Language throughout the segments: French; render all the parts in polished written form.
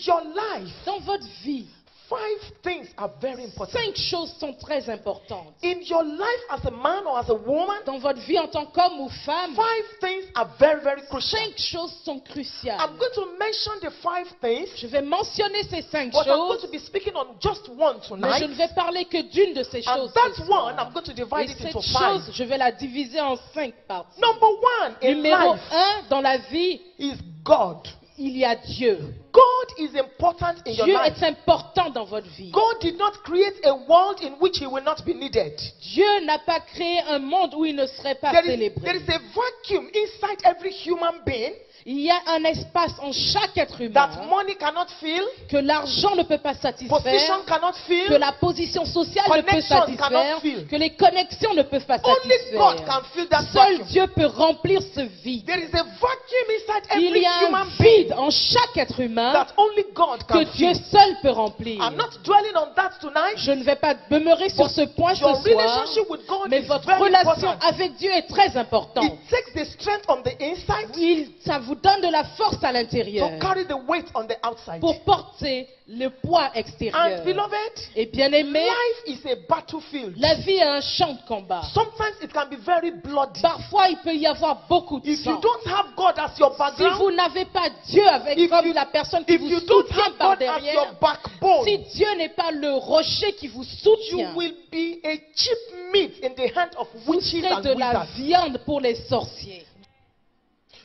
your life, Dans votre vie, 5 things are very important. 5 choses sont très importantes. In your life as a man or as a woman, Dans votre vie en tant qu'homme ou femme, 5 things are very, very crucial. 5 choses sont cruciales. I'm going to mention the 5 things, Je vais mentionner ces 5 but I'm going choses, to be speaking on just one mais je tonight. ne vais parler que d'une de ces And choses. that ce soir. one, I'm going to Et divide it cette into chose, 5. je vais la diviser en 5 parties. Number 1 in Numéro life 1, dans la vie, is God. il y a Dieu. God is important in your Dieu life. est important dans votre vie. God did not create a world in which he will not be needed. Dieu n'a pas créé un monde où il ne serait pas There is célébré. a vacuum inside every human being Il y a un espace en chaque être that humain money cannot fill, que l'argent ne peut pas position satisfaire, cannot que fill. la position sociale ne peut Connections satisfaire, cannot fill. que les connexions ne peuvent pas Only God satisfaire. can fill that Seul vacuum. Dieu peut remplir ce vide. There is a vacuum inside Il every y a un human being vide en chaque être humain that only God que can Dieu fill. seul peut remplir. I'm not dwelling on that tonight. Je ne vais pas demeurer sur ce point ce Your soir, relationship with God mais is votre very relation important. avec Dieu est très importante. It takes the strength on the inside Ça vous donne de la force à to l'intérieur carry the weight on the outside. pour porter le poids extérieur. And beloved, Et bien aimé, life is a battlefield. la vie est un champ de combat. Sometimes it can be very bloody. Parfois, il peut y avoir beaucoup de If you sang. don't have God as your Si background, vous n'avez pas Dieu avec If comme you- la personne qui if vous you don't soutient have par God as your derrière, backbone, si Dieu n'est pas le rocher qui vous you soutient, will be a cheap meat in the hand of vous witches serez and de la wizards. viande pour les sorciers.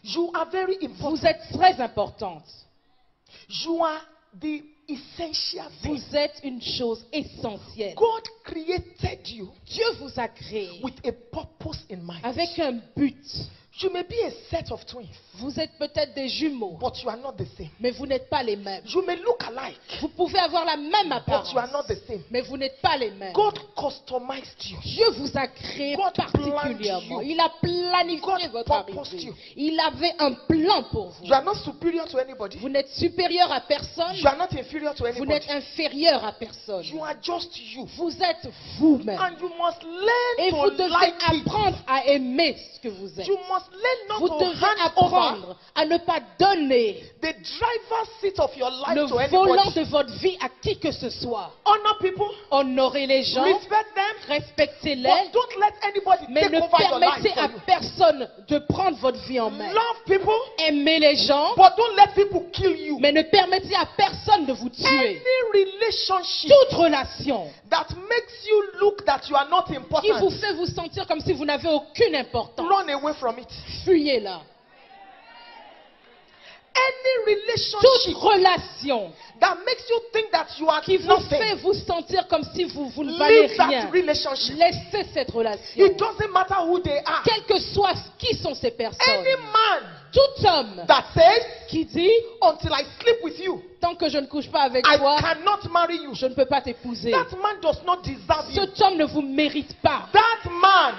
You are very important. Vous êtes très importante. You are the essential thing. Vous êtes une chose essentielle. God created you Dieu vous a créé with a purpose in mind. avec un but. You may be a set of twins, Vous êtes peut-être des jumeaux, but you are not the same. mais vous n'êtes pas les mêmes. You may look alike, Vous pouvez avoir la même but apparence, you are not the same. mais vous n'êtes pas les mêmes. God customized you. Dieu vous a créé God particulièrement. planned you. Il a planifié God votre purposed arrivée. you. Il avait un plan pour vous. You are not superior to anybody. Vous n'êtes supérieur à personne. You are not inferior to Vous anybody. n'êtes inférieur à personne. You are just you. Vous êtes vous-même. And you must learn Et vous to devez like it. apprendre à aimer ce que vous êtes. You must learn not Vous to devez hand over apprendre à ne pas donner the driver's seat of your life le to volant anybody. de votre vie à qui que ce soit. Honor people, Honorez les gens, respect them, respectez-les, but don't let anybody mais take ne over your life permettez for à you. personne de prendre votre vie en main. Love people, Aimez les gens, but don't let people kill you. mais ne permettez à personne de vous tuer. Any relationship Toute relation that makes you look that you are not qui vous important, fait vous sentir comme si vous n'avez aucune importance, run away from it. fuyez-la. Any Toute relationship relation that makes you think that you are qui vous fait nothing, vous sentir comme si vous ne valez leave that rien, relationship. laissez cette relation. It doesn't matter who they are. Quel que soit qui sont ces personnes, Any man tout homme that says, qui dit until I sleep with you, tant que je ne couche pas avec I toi, cannot marry you. je ne peux pas t'épouser. That man does not deserve you. Cet homme ne vous mérite pas. That man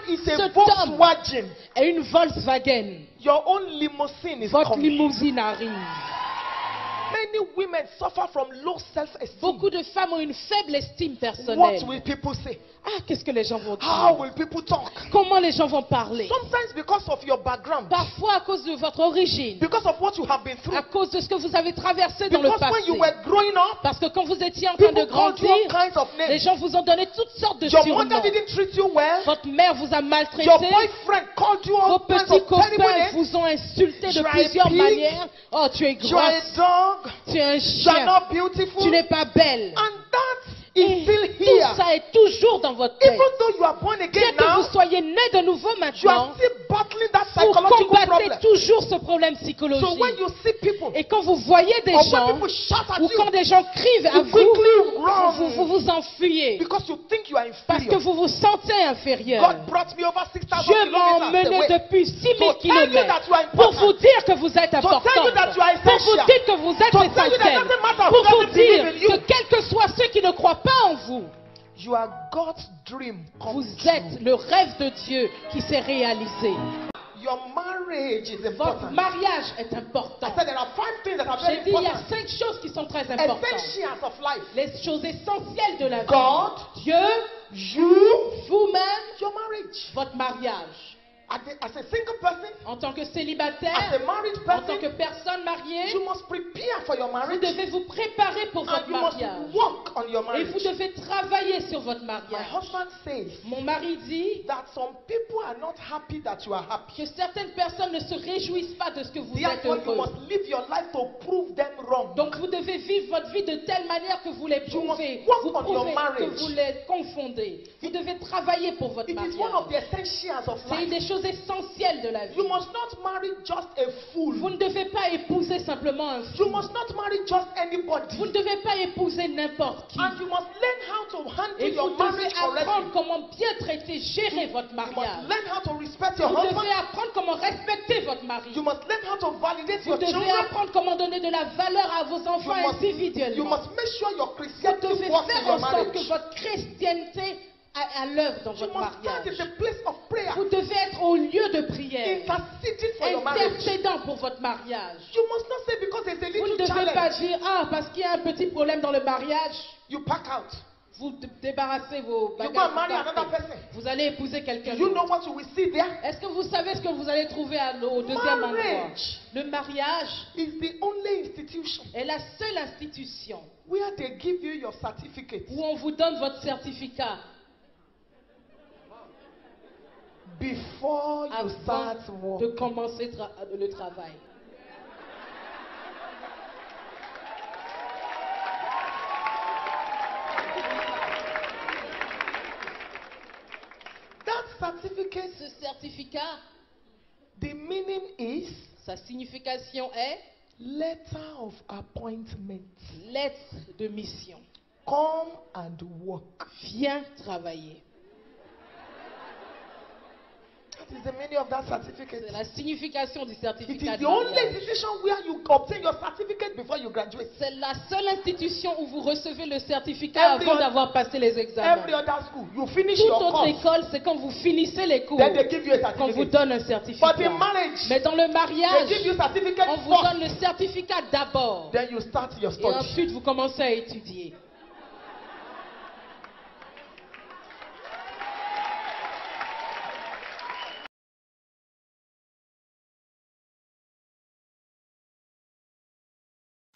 is a Cet homme Volkswagen. est une Volkswagen. Your own limousine is Votre coming. limousine arrive. Many women suffer from low self-esteem. Beaucoup de femmes ont une faible estime What personnelle. will people say? Ah, qu'est-ce que les gens vont How dire? will people talk? Comment les gens vont parler? Sometimes because of your background, Parfois à cause de votre origine, because of what you have been through, à cause de ce que vous avez traversé dans le because when passé. you were growing up, Parce que quand vous étiez en train de people called you grandir, all kinds of les names. gens vous ont donné toutes sortes de Your mother surnoms. didn't treat you well. Votre mère vous a Your maltraité. boyfriend called you all Vos kinds petits of terrible copains names. vous ont insulté de Tu es plusieurs pig. manières. Oh, tu es You are a grosse. dog. Tu es un You are chien. not beautiful. Tu n'es pas belle. And that Et is still tout here. ça est toujours dans votre tête. Even though you are born Bien again que now, vous soyez né de nouveau you maintenant, are still battling that vous psychological combattez problem. toujours ce problème So psychologique. when you see people, Et quand vous voyez des or when gens, people shout at ou quand you, des gens crient à you vous, quickly run vous enfuyez. because you think you are Parce que inferior. vous vous sentez inférieur. God brought me over 6,000 Dieu m'a kilometers emmené away. depuis 6000 To tell you that you are kilomètres pour vous important. dire que vous êtes tell important, you that you are pour vous essential. dire que vous êtes To tell you that essentiel, it doesn't matter who pour vous doesn't believe dire in you. que quels que soient ceux qui ne croient pas en vous, You are God's dream come vous true. êtes le rêve de Dieu qui s'est réalisé. Your marriage is Votre important. mariage est important. I said there are 5 things that are very J'ai dit, il y a important. 5 choses qui sont très importantes. Essentials of life. Les choses essentielles de la vie. God, Dieu, you, vous-même, your marriage. votre mariage. As a single person, En tant que as a célibataire, married en tant person, que personne mariée, you must prepare for your vous marriage. devez vous préparer pour votre And you must mariage. work on your Et vous marriage. devez travailler sur votre My mariage. husband says Mon mari dit that some people are not happy that you are happy. que certaines personnes ne se réjouissent pas de ce que vous êtes Therefore, you heureux. must live your life to prove them wrong. Donc vous devez vivre votre vie de telle manière que vous les prouvez, must work vous on your prouvez marriage. que vous les confondez. Vous devez travailler pour votre It is one of the mariage. essentials of C'est une life. des choses essentielles de la vie. You must not marry just a fool. Vous ne devez pas épouser simplement un You fou. must not marry just anybody. Vous ne devez pas épouser n'importe qui. And you must learn how to handle Et vous your devez marriage correctly. apprendre comment bien traiter, gérer votre You must mariage. learn how to respect your Vous husband. devez apprendre comment respecter votre mari. You must learn how to validate Vous your devez children. apprendre comment donner de la valeur à vos enfants You individuellement. must make sure your Vous Christianity devez works in faire your en sorte que marriage. votre chrétienté a à l'œuvre dans You votre must start mariage. in the place of prayer, Vous devez être au lieu de prière, interceding for your marriage. intercédant pour votre mariage. You must not say because there's a Vous ne little devez pas challenge, dire, ah, parce qu'il y a un petit problème dans le mariage, you pack out. vous débarrassez vos You go bagages. and marry vous another partez. person. Vous allez épouser quelqu'un Do you know d'autre. what you will see there? Est-ce que vous savez ce que vous allez trouver au deuxième endroit? Marriage Le mariage is the only institution est la seule institution where they give you your certificate où on vous donne votre certificat before you avant start de work. commencer le travail. That certificate, Ce certificat, the meaning is sa signification est letter of appointment. lettre de mission. Come and work. Viens travailler. That is the meaning of that certificate. C'est la signification du It certificat is de the only mariage. institution where you obtain your certificate before you graduate. C'est la seule institution où vous recevez le certificat Every avant other- d'avoir passé les examens. Every other school, you finish Toute your autre course, école, c'est quand vous finissez les cours then they give you a qu'on vous certificate. donne un certificat. But in marriage, Mais dans le they mariage, give you certificate on vous donne first. le certificat d'abord. Then you start your Et study. ensuite, vous commencez à étudier.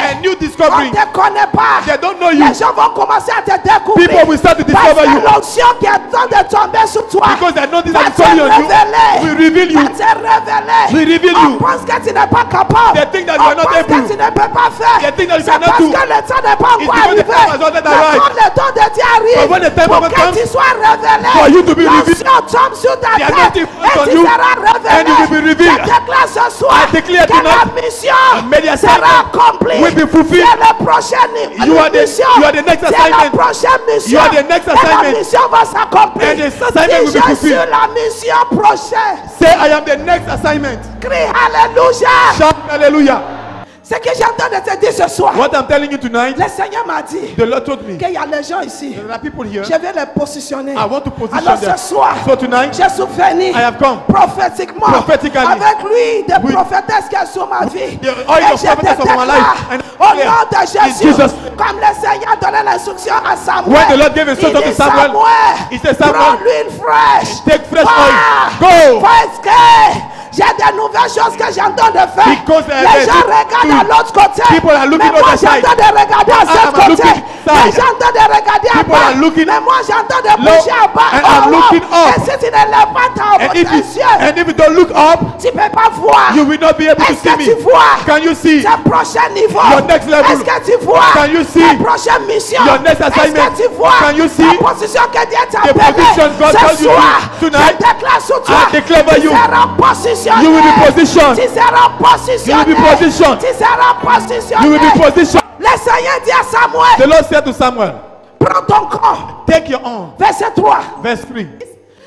A new On discovery. ne te connaît pas. They don't know you. Les gens vont commencer à te découvrir. People will start to Parce discover que you. l'onction qui est en train de tomber sur toi Because they know this va is te coming on you. révéler. We reveal you. Va te révéler. We reveal On you. pense que tu n'es pas capable. They think that you On are not pense able. que tu ne peux pas faire. They think that you C'est cannot parce do. que le temps n'est pas It's encore because the arrivé. time has not yet Mais arrived. quand le temps de Dieu arrive, But when the time pour of God que comes, tu sois révélé, for you to be revealed, l'onction tombe sur ta the tête anointing et falls on tu you, seras révélé. and you will be revealed. Je déclare ce soir I declare que la tonight, mission may the sera assignment accomplie. will be fulfilled. C'est le prochain You are the- mission. you are the next C'est assignment. la prochaine mission. You are the next Et la assignment. mission va s'accomplir. And the assignment will Si be je suis fulfilled. la mission prochaine, Say, I am the next assignment. crie Alléluia. Shout hallelujah. Ce que j'entends de te dire ce soir, What I'm telling you tonight, le Seigneur m'a dit the Lord told me. qu'il y a des gens ici. There are people here. Je vais les positionner. I want to position Alors them. ce soir, So tonight, je suis venu I have come prophétiquement prophetically avec lui des with prophétesses qui sont sur ma vie. the oil Et of je prophetess te of my life. déclare And au declare nom de in Jésus, Jesus' comme le Seigneur donnait l'instruction à Samuel, When the Lord gave il instruction dit to Samuel, he said, Samuel, prends l'huile fraîche, take fresh Va, oil. Go. parce que j'ai de nouvelles choses que j'entends de faire. Because, Les gens regardent à l'autre côté, people are looking mais moi other side. j'entends de regarder à I cet am côté. looking Les side. gens entendent de regarder à People are bas, looking mais moi j'entends de low, bouger à bas. and I'm looking up. Et si tu ne lèves pas And tes if yeux, you don't look up, tu ne peux pas voir. you will not be able to Est-ce see que tu me. vois Can you see ce prochain niveau? your next level? Est-ce que tu vois Can you see la prochaine mission? your next assignment? Est-ce que tu vois Can you see la position que Dieu t'a the position God appelée? told Ce you soir, tonight? je déclare sur toi. I declare by Tu you. seras positionné. You will be positioned. Tu seras positionné. You will be positioned. Tu seras positionné. You will be positioned. Le Seigneur dit à Samuel, The Lord said to Samuel, prends ton corps. take your arm. Verset 3. Verse 3.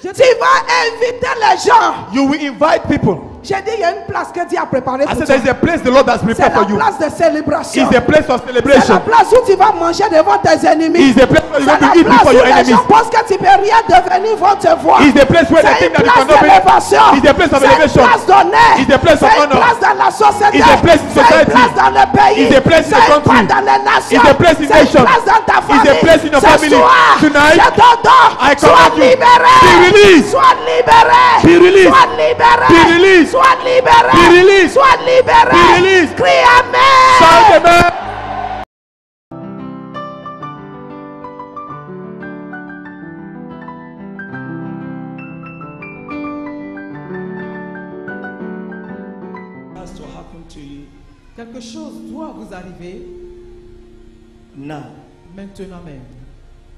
Tu vas inviter les gens You will invite people J'ai dit, il y a une place que Dieu a préparée I pour said toi. there is a place the Lord has C'est prepared la for you. place de célébration. It's a place of C'est la celebration. place où tu vas manger devant tes ennemis. It's a place where C'est you're la going to eat place before où your les enemies. gens pensent que tu peux rien devenir, vont te voir. It's a place where they C'est think une that you place cannot be. d'élévation. It's a place of C'est une elevation. place d'honneur. It's a place of C'est une honor. place dans la société. It's a place in C'est une society. place dans le pays. It's a place in C'est the une country. place dans les nations. It's a place in C'est une nations. place dans ta famille. It's a place in your Ce family. soir, Tonight, je t'ordonne, I sois command you. libéré. Be released. Sois libéré. Be released. Sois libéré. Be released. Sois libéré. Be released. Sois libéré. Be released. Crie amen. Shout amen. Has to happen to you Quelque chose doit vous arriver now, maintenant même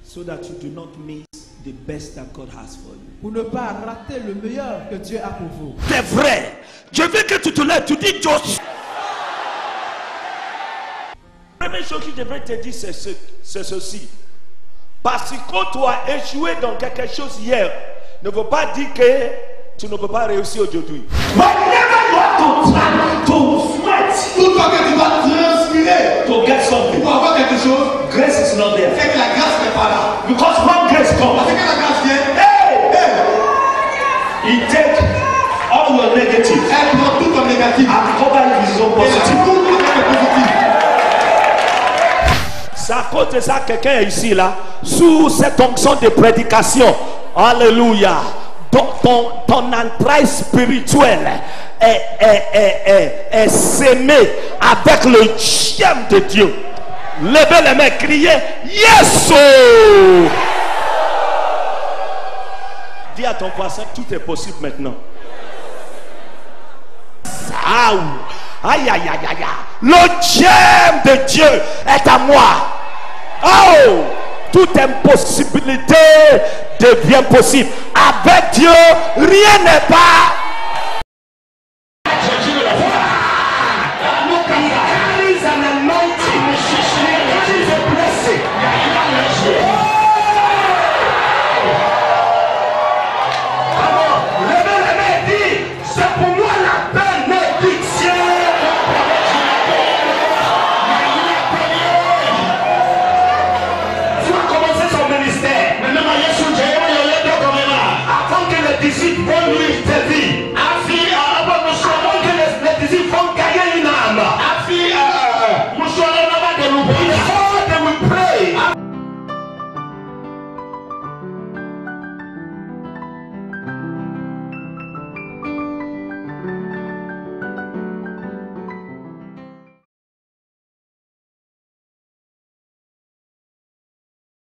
so that you do not miss the best that God has for you. pour ne pas rater le meilleur que Dieu a pour vous. C'est vrai. Je veux que tu te lèves, tu dis Josh. La première chose que je vais te dire, c'est ceci. Parce que quand tu as échoué dans quelque chose hier, ne veut pas dire que tu ne peux pas réussir aujourd'hui. Whenever you have to try to sweat, Toute fois que tu vas transpirer to get something, pour avoir quelque chose, grace is not there. c'est que la grâce n'est pas là. Because when grace Parce comes, que la grâce vient, he take all your negative elle prend tout ton négatif and cover it with your et la positive. foule avec le positif. C'est à cause de ça que quelqu'un est ici là, sous cette onction de prédication. Alléluia. Ton entraille spirituelle est sémée avec le j'aime de Dieu. Levez les mains, criez Yes! Dis à ton voisin, tout est possible maintenant. Aïe, aïe, aïe, aïe, aïe. Le j'aime de Dieu est à moi. Oh! Toute impossibilité devient possible. Avec Dieu, rien n'est pas